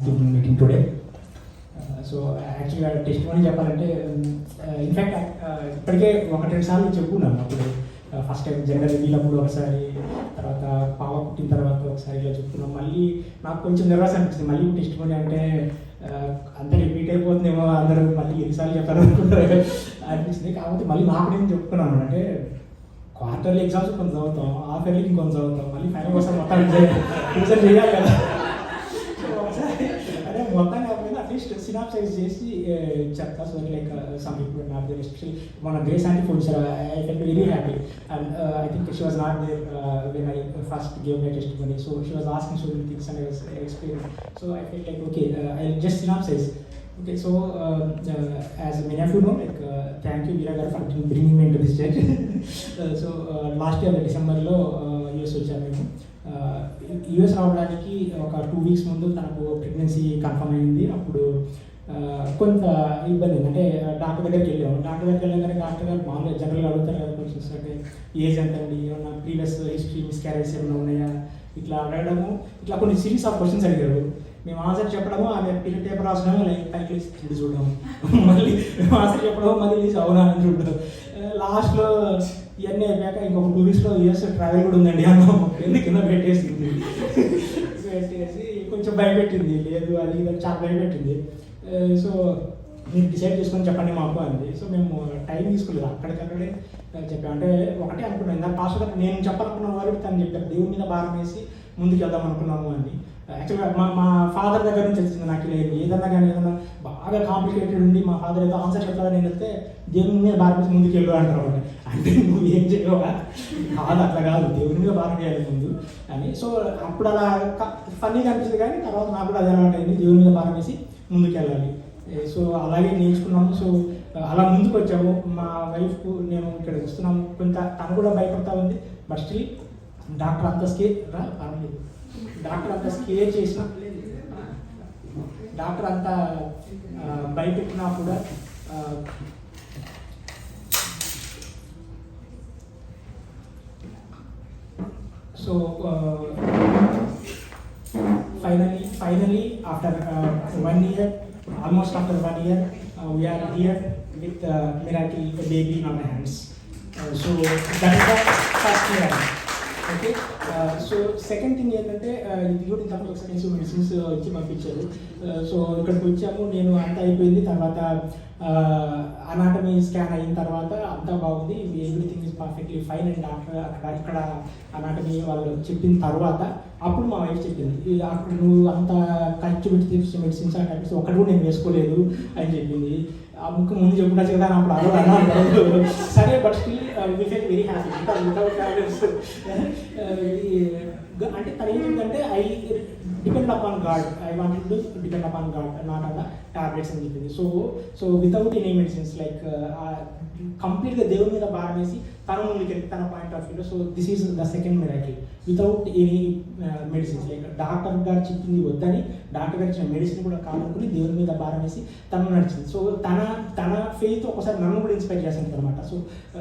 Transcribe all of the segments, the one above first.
meeting today. So యాక్చువల్గా testimony చెప్పాలంటే in fact ఇప్పటికే ఒకటి రెండు సార్లు చెప్పుకున్నాను. అప్పుడు ఫస్ట్ టైం జనరల్ వీళ్ళప్పుడు ఒకసారి, తర్వాత పాప పుట్టిన తర్వాత ఒకసారి ఇలా చెప్పుకున్నాం. మళ్ళీ నాకు కొంచెం నర్వస్ అనిపిస్తుంది. మళ్ళీ టెస్టిమోనీ అంటే అంతా రిపీట్ అయిపోతుందేమో, అందరూ మళ్ళీ ఎన్నిసార్లు చెప్పాలనుకుంటారు అనిపించింది. కాకపోతే మళ్ళీ నాకు నేను చెప్పుకున్నాను అంటే క్వార్టర్లీ ఎగ్జామ్స్ కొంత చదువుతాం, హాఫ్ ఇయర్లీ ఇంకొంత చదువుతాం, మళ్ళీ ఫైనల్ కోసం మొత్తం రిజల్ట్ చేయాలి కదా. సో ఒకసారి అదే మొత్తం కాకపోతే అట్లీస్ట్ సినాప్సైజ్ చేసి చెప్తా. So like some people not there, especially మన Grace aunty food sir, I felt very happy. And I think she was not there when I first gave my testimony. So she was asking so many things and I was explaining. So I felt like okay, I'll just synopsize. Okay, so as many of you know, like thank you Veera garu for bringing me into this church. So last year December lo US వచ్చాను మేము. US రావడానికి ఒక 2 weeks ముందు తనకు pregnancy confirm అయింది. అప్పుడు కొంత ఇబ్బంది అంటే డాక్టర్ దగ్గరికి వెళ్ళాము. డాక్టర్ దగ్గరికి వెళ్ళగానే డాక్టర్ గారు మామూలుగా జనరల్గా అడుగుతారు కదా క్వశ్చన్స్, అంటే ఏజ్ ఎంత అండి, ఏమన్నా ప్రీవియస్ హిస్టరీ మిస్క్యారేజ్ ఏమైనా ఉన్నాయా, ఇట్లా అడగడము, ఇట్లా కొన్ని సిరీస్ ఆఫ్ క్వశ్చన్స్ అడిగారు. మేము ఆన్సర్ చెప్పడము, ఆమె పీరియడ్ పేపర్ రాసడము, లైక్ పైకి తిరిగి చూడడం, మళ్ళీ మేము ఆన్సర్ చెప్పడము, మళ్ళీ అవునా అని చూడడం. లాస్ట్లో ఇవన్నీ అయిపోయాక ఇంకొక 2 weeksలో US ట్రావెల్ కూడా ఉందండి అన్నాము. ఎందుకు కింద పెట్టేసింది, పెట్టేసి కొంచెం భయపెట్టింది. లేదు అది ఇది చాలా భయపెట్టింది. సో మీరు డిసైడ్ చేసుకొని చెప్పండి మాకు అంది. సో మేము టైం తీసుకోలేదు, అక్కడికక్కడే చెప్పాము. అంటే ఒకటే అనుకున్నాను, ఇందాక పాస్టర్ గారు నేను చెప్పాలనుకున్న వాళ్ళు తను చెప్పారు, దేవుని మీద భారం వేసి ముందుకు వెళ్దాం అనుకున్నాము అని. యాక్చువల్గా మా ఫాదర్ దగ్గర నుంచి వచ్చింది నాకు. లేదు ఏదన్నా కానీ ఏదన్నా బాగా కాంప్లికేటెడ్ ఉండి మా ఫాదర్ ఏదో ఆన్సర్ చెప్పాలని నేను వెళ్తే దేవుని మీద భారం వేసి ముందుకు వెళ్ళు అంటారు. అంటే నువ్వు ఏం చేయవా, కాదు అట్లా కాదు, దేవుని మీద భారం చేయాలి ముందు అని. సో అప్పుడు అలా ఫన్నీగా అనిపిస్తుంది, కానీ తర్వాత నాకు కూడా అదే అలవాటు అయింది, దేవుని మీద భారం వేసి ముందుకు వెళ్ళాలి. సో అలాగే నేర్చుకున్నాము. సో అలా ముందుకు వచ్చాము. మా వైఫ్కు నేను ఇక్కడ వస్తున్నాము, కొంత తను కూడా భయపడతా ఉంది. బట్ స్టిల్ డాక్టర్ అంత స్కేర్ పర్వాలేదు, డాక్టర్ అంతా స్కేర్ చేసినా, డాక్టర్ అంతా భయపెట్టినా కూడా so finally after 1 year, almost after 1 year, we are here with miracle baby in our hands. So that is the first year. Okay. So second thing ఏంటంటే ఇది కూడా ఇంతకుముందు ఒకసారి మెడిసిన్స్ ఇచ్చి పంపించారు. సో ఇక్కడికి వచ్చాము, నేను అంతా అయిపోయింది. తర్వాత అనాటమీ స్కాన్ అయిన తర్వాత అంతా బాగుంది, everything is perfectly fine. And doctor ఇక్కడ అనాటమీ వాళ్ళు చెప్పిన తర్వాత అప్పుడు మా వైఫ్ చెప్పింది, అప్పుడు నువ్వు అంత ఖర్చు పెట్టి మెడిసిన్స్ అంటే ఒకటి కూడా నేను వేసుకోలేదు అని చెప్పింది. ఆ ముఖ్య ముందు చెప్పుకోవచ్చు కదా, అప్పుడు అలా అన్నారు సరే. But still we feel very happy because without travels. అంటే తను ఏంటంటే I depend upon God, I wanted to depend upon God, not on the tablets అని చెప్పింది. So without any medicines, like కంప్లీట్గా దేవుని మీద భారం వేసి తన ముందుకెళ్ళి తన పాయింట్ ఆఫ్ వ్యూలో. So this is the second miracle, without any medicines. Like doctor గారు చెప్పింది వద్దని, డాక్టర్ గారు ఇచ్చిన మెడిసిన్ కూడా కాదనుకుని దేవుని మీద భారం వేసి తను నడిచింది. సో తన ఫెయిత్ ఒకసారి నన్ను కూడా ఇన్స్పైర్ చేస్తుంది అనమాట. So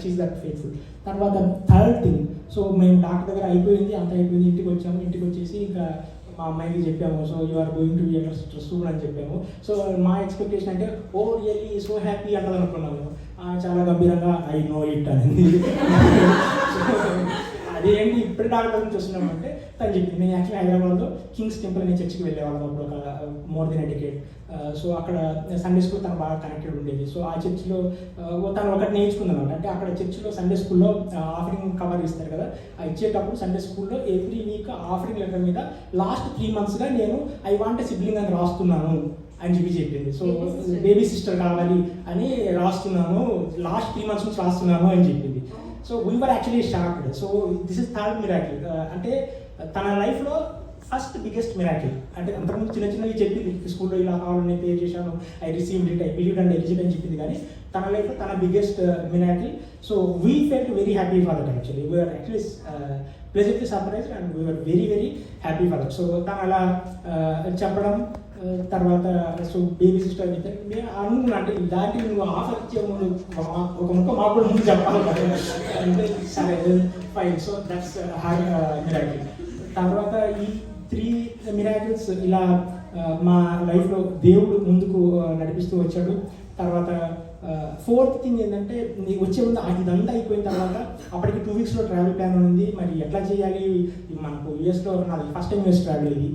she is that faithful. తర్వాత థర్డ్ థింగ్, సో మేము డాక్టర్ దగ్గర అయిపోయింది, అంత అయిపోయింది, ఇంటికి వచ్చాము. ఇంటికి వచ్చేసి ఇంకా మా అమ్మాయికి చెప్పాము, so you are going to be soon అని చెప్పాము. సో మా ఎక్స్పెక్టేషన్ అంటే ఓ రియల్లీ సో హ్యాపీ అంటది అనుకున్నాము. చాలా గంభీరంగా ఐ నో ఇట్ అనేది. అదేంటి ఇప్పుడు డాక్టర్ నుంచి వస్తున్నామంటే తను చెప్పింది, నేను యాక్చువల్లీ హైదరాబాద్లో కింగ్స్ టెంపుల్ అనే చర్చికి వెళ్ళేవాళ్ళం అప్పుడు ఒక మోర్ దెన్ ఎ డికేడ్. సో అక్కడ సండే స్కూల్ తను బాగా కనెక్టెడ్ ఉండేది. సో ఆ చర్చిలో తను ఒకటి నేర్చుకుందనమాట. అంటే అక్కడ చర్చిలో సండే స్కూల్లో ఆఫరింగ్ కవర్ ఇస్తారు కదా, ఇచ్చేటప్పుడు సండే స్కూల్లో ఎవ్రీ వీక్ ఆఫరింగ్ లెటర్ మీద లాస్ట్ 3 monthsగా నేను ఐ వాంట్ ఎ సిబ్లింగ్ అని రాస్తున్నాను అని చెప్పింది. సో బేబీ సిస్టర్ కావాలి అని రాస్తున్నాను, లాస్ట్ 3 months నుంచి రాస్తున్నాను అని చెప్పింది. So we were actually shocked. So this is third miracle. అంటే తన లైఫ్లో ఫస్ట్ బిగ్గెస్ట్ మిరాకిల్. అంటే అంతకుముందు చిన్న చిన్నవి చెప్పింది, స్కూల్లో ఇలా కావాలని పే చేశాను, I received it, I believed and eligible అని చెప్పింది. కానీ తన లైఫ్లో తన biggest miracle. So we felt very happy for that. Actually we are actually pleasantly surprised and we are very very happy for that. So తను అలా చెప్పడం తర్వాత సో బేబీ సిస్టర్ అయితే నేను అనుకున్నా, అంటే దాటి నువ్వు ఆఫర్ ఇచ్చే ముందు ఒక ముక్క మాకు కూడా ముందు చెప్పాలి కదా అంటే సరే fine. So that's hard miracle. తర్వాత ఈ 3 మిరాకిల్స్ ఇలా మా లైఫ్లో దేవుడు ముందుకు నడిపిస్తూ వచ్చాడు. తర్వాత ఫోర్త్ థింగ్ ఏంటంటే వచ్చే ముందు ఇదంతా అయిపోయిన తర్వాత అప్పటికి 2 వీక్స్లో ట్రావెల్ ప్లాన్ ఉంది. మరి ఎట్లా చేయాలి, మనకు యూఎస్లో నాది ఫస్ట్ టైం యూఎస్ ట్రావెల్ ఇది.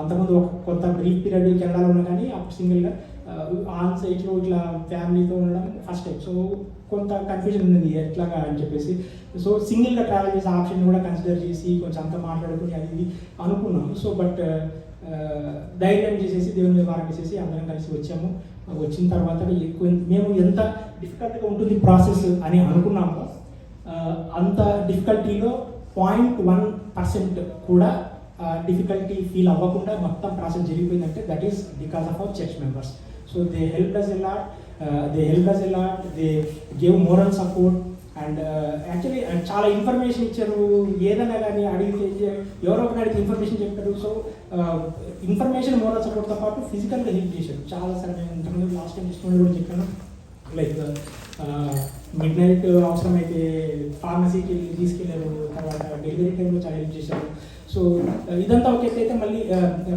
అంతకుముందు ఒక కొంత బ్రీఫ్ పీరియడ్కి వెళ్ళాలన్నా కానీ అప్పుడు సింగిల్గా ఆన్ సైట్లో ఇట్లా ఫ్యామిలీతో ఉండడం ఫస్ట్ టైం. సో కొంత కన్ఫ్యూజన్ ఉంది ఎట్లాగా అని చెప్పేసి. సో సింగిల్గా ట్రావెల్ చేసే ఆప్షన్ కూడా కన్సిడర్ చేసి కొంచెం అంతా మాట్లాడుకుని అది ఇది అనుకున్నాము. సో బట్ ధైర్యం చేసేసి దేవుని మీద భారం చేసేసి అందరం కలిసి వచ్చాము. వచ్చిన తర్వాత మేము ఎంత డిఫికల్ట్గా ఉంటుంది ప్రాసెస్ అని అనుకున్నామో అంత డిఫికల్టీలో 0.1% కూడా డిఫికల్టీ ఫీల్ అవ్వకుండా మొత్తం ప్రాసెస్ జరిగిపోయిందంటే that is because of our church members. So they help us a lot, they gave moral support and actually చాలా ఇన్ఫర్మేషన్ ఇచ్చారు. ఏదైనా కానీ అడిగితే ఎవరో ఒకటి అడిగితే ఇన్ఫర్మేషన్ చెప్తారు. సో ఇన్ఫర్మేషన్ మోరల్ సపోర్ట్తో పాటు ఫిజికల్గా హెల్ప్ చేశారు చాలా. సార్ నేను ఇంతకుముందు లాస్ట్ టైం తీసుకుని కూడా చెప్పాను, లైక్ మిడ్ నైట్ అవసరమైతే ఫార్మసీకి తీసుకెళ్ళారు. తర్వాత డెలివరీ టైంలో చాలా హెల్ప్ చేశారు. సో ఇదంతా ఒక అయితే మళ్ళీ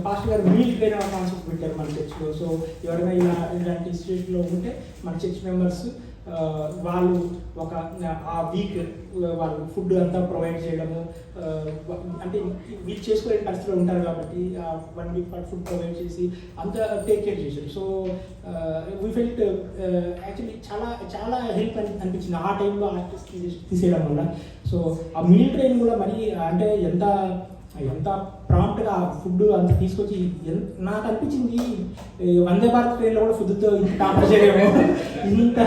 పాస్టర్ గారు మీల్ ట్రైన్ కాన్సెప్ట్ పెట్టారు మన చర్చ్లో. సో ఎవరైనా ఇలాంటి సిచ్యువేషన్లో ఉంటే మన చర్చ్ మెంబర్స్ వాళ్ళు ఒక ఆ వీక్ వాళ్ళు ఫుడ్ అంతా ప్రొవైడ్ చేయడము, అంటే వీళ్ళు చేసుకోలేని పరిస్థితిలో ఉంటారు కాబట్టి 1 వీక్ పాటు ఫుడ్ ప్రొవైడ్ చేసి అంతా టేక్ కేర్ చేశారు. సో వీ ఫెల్ట్ యాక్చువల్లీ చాలా చాలా హెల్ప్ అనిపించింది ఆ టైంలో ఆర్టిస్ట్ తీసేయడం వల్ల. సో ఆ మీల్ ట్రైన్ కూడా మరి అంటే ఎంత ప్రాంప్ట్గా ఫుడ్ అంత తీసుకొచ్చి నాకు అనిపించింది వందే భారత్ ట్రైన్లో కూడా ఫుడ్తో ఇంత టాపర్ చేయలేమో, ఇంత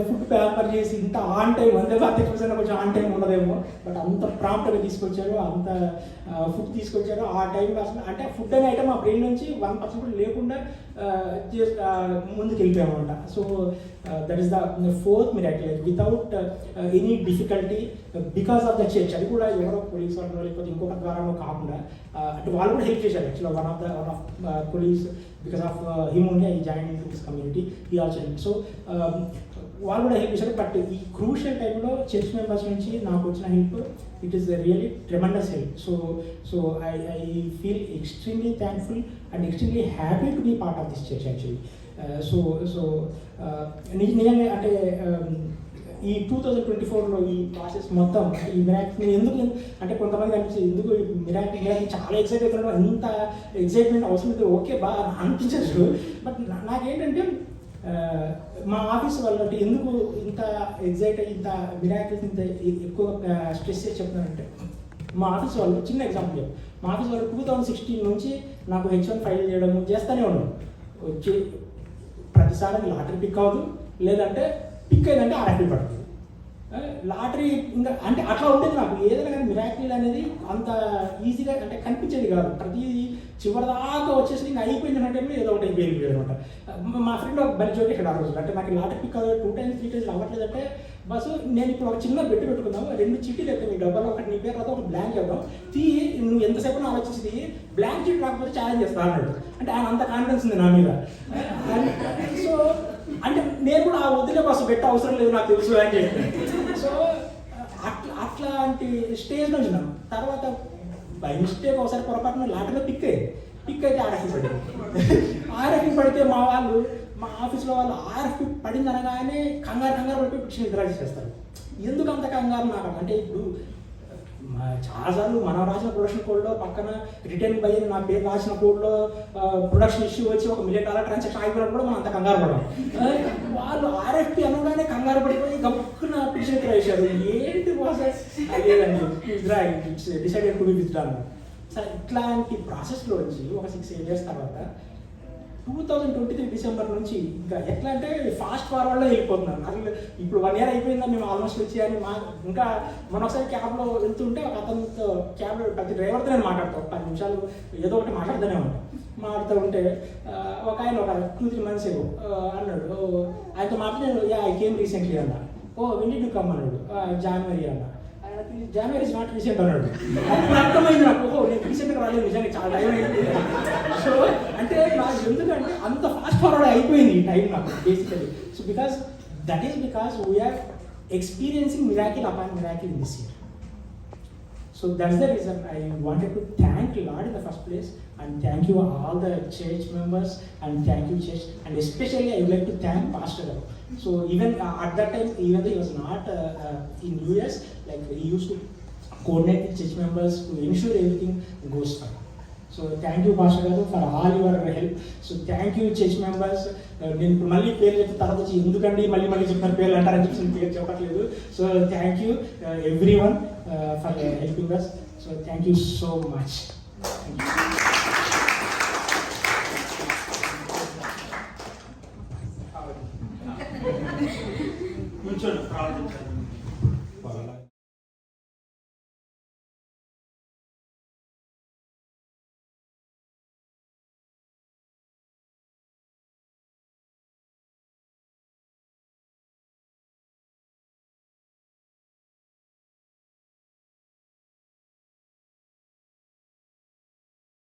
ఫుడ్ ప్యాపర్ చేసి ఇంత on time Vande Bharat express అయినా కొంచెం ఆన్ టైం ఉండదేమో, బట్ అంత ప్రాంప్ట్గా తీసుకొచ్చారు, అంత ఫుడ్ తీసుకొచ్చారు ఆ టైంలో. అసలు అంటే ఫుడ్ అనే ఐటమ్ ఆ బ్రెయిన్ నుంచి 1% కూడా లేకుండా ముందుకు వెళ్ళిపోయామన్నమాట. So that is the fourth miracle without any difficulty because of the church. అది కూడా ఎవరో కొలీగ్స్ వాళ్ళో లేకపోతే ఇంకొక ద్వారానో కాకుండా అంటే వాళ్ళు కూడా హెల్ప్ చేశారు. యాక్చువల్గా one of colleagues because of him only I join in this community he also help. So వాళ్ళు కూడా హెల్ప్ చేశారు. బట్ ఈ క్రూషియల్ టైంలో చర్చ్ మెంబర్స్ నుంచి నాకు వచ్చిన help it is really tremendous help. So I feel extremely thankful and extremely happy to be part of this church actually. So నిజంగా అంటే ఈ 2024లో ఈ ప్రాసెస్ మొత్తం ఈ మిరాకిల్ ఎందుకు అంటే కొంతమంది అనిపించింది ఎందుకు మిరాకిల్ చాలా ఎక్సైట్ అవుతున్నాడు, ఎంత ఎక్సైట్మెంట్ అవసరం లేదు, ఓకే బాగా అనిపించచ్చు. బట్ నాకేంటంటే మా ఆఫీస్ వాళ్ళు అంటే ఎందుకు ఇంత ఎగ్జైట్ అయ్యి ఇంత మిరాకిల్స్ ఇంత ఎక్కువ స్ట్రెస్ చేసి చెప్తున్నానంటే మా ఆఫీస్ వాళ్ళు చిన్న ఎగ్జాంపుల్ చెప్పు. మా ఆఫీస్ వాళ్ళు 2016 నుంచి నాకు H1 ఫైల్ చేయడం చేస్తూనే ఉన్నాం. వచ్చి ప్రతిసారి లాటరీ పిక్ అవ్వదు, లేదంటే పిక్ అయిందంటే RFP పడుతుంది. లాటరీ ఇంకా అంటే అట్లా ఉండేది నాకు. ఏదైనా కానీ మిరాకిల్ అనేది అంత ఈజీగా అంటే కనిపించేది కాదు. ప్రతిదీ చివరిదాకా వచ్చేసి ఇంకా అయిపోయిందంటే ఏదో ఒకటి అయిపోయింది అనమాట. మా ఫ్రెండ్ ఒక బలి జోకి ఇక్కడ ఆ రోజు అంటే నాకు లాటరీ పిక్ 2 times 3 times అవ్వట్లేదంటే బస్సు నేను ఇప్పుడు ఒక చిన్న బెట్టు పెట్టుకుందాం, 2 చీటీలు అయితే మీ డబ్బాలో ఒకటి నీ పేరు తర్వాత ఒక బ్లాంక్ చేద్దాం, నువ్వు ఎంతసేపు ఆలోచించి బ్లాంక్ చీట్ రాకపోతే ఛాలెంజ్ చేస్తా అన్నాడు. అంటే ఆయన అంత కాన్ఫిడెన్స్ ఉంది నా మీద. సో అంటే నేను కూడా ఆ వదిలే బస్సు పెట్టే అవసరం లేదు నాకు తెలుసు అని చెప్పి. సో అట్లాంటి స్టేజ్లో వచ్చినాం. తర్వాత బై మిస్టేక్ ఒకసారి పొరపాటున లాటరీలో పిక్ అయితే RFP పడింది. RFP పడితే మా వాళ్ళు మా ఆఫీస్లో వాళ్ళు RFP పడింది అనగానే కంగారు పడిపోయి పిటిషన్ విత్డ్రా చేసేస్తారు. ఎందుకు అంత కంగారు నాకు అంటే ఇప్పుడు చాలాసార్లు మనం రాసిన ప్రొడక్షన్ కోడ్లో పక్కన రిటర్న్ బై నా పేరు రాసిన కోడ్లో ప్రొడక్షన్ ఇష్యూ వచ్చి $1 million ట్రాన్సాక్షన్ ఆగిపోయినప్పుడు కూడా మనం అంత కంగారు పడడం. వాళ్ళు RFP అనగానే కంగారు పడిపోయి గబుక్కున పిటిషన్ విత్డ్రా చేశారు. ఏంటి ప్రాసెస్ అదేదండి withdraw decided to be withdraw అన్నారు. సార్ ఇట్లాంటి ప్రాసెస్లో వచ్చి ఒక 6-8 years తర్వాత 2023 డిసెంబర్ నుంచి ఇంకా ఎట్లా అంటే ఫాస్ట్ ఫార్వర్డ్లో వెళ్ళిపోతున్నాను. అసలు ఇప్పుడు 1 year అయిపోయిందా మేము ఆల్మోస్ట్ వచ్చి అని ఇంకా మనం ఒకసారి క్యాబ్లో వెళ్తుంటే ఒక అతనితో క్యాబ్లో ప్రతి డ్రైవర్తో నేను మాట్లాడతాను 10 నిమిషాలు ఏదో ఒకటి మాట్లాడుతూనే ఉంటాను. మాట్లాడుతూ ఉంటే ఒక ఆయన ఒక 2-3 months ఏమో అన్నాడు. ఆయనతో మాట్లాడి ఐ కేమ్ రీసెంట్లీ అన్నా. వెన్ డిడ్ యు కమ్ అన్నాడు. January అన్నా. January ఇస్ నాట్ రీసెంట్ అన్నాడు. అప్పుడు అర్థమైంది నాకు, నేను రీసెంట్గా రాలేదు, నిజంగా చాలా టైం అయింది. సో అంటే నాకు ఎందుకంటే అంత ఫాస్ట్ ఫార్వర్డ్ అయిపోయింది ఈ టైం నాకు basically. So that is because we are experiencing miracle upon miracle in this year. So that's the reason I wanted to thank Lord in the first place, and thank you all the church members, and thank you church, and especially I would like to thank Pastor Garu. So even at that time, even though he was not in US, like he used to coordinate with church members to ensure everything goes fine. So thank you Pastor Garu for all your help. So thank you church members. నేను ఇప్పుడు మళ్ళీ పేరు చెప్పిన తర్వాత వచ్చి ఎందుకండి మళ్ళీ చెప్పిన పేర్లు అంటారని చెప్పి పేరు చెప్పట్లేదు. So thank you everyone for helping us. So thank you so much.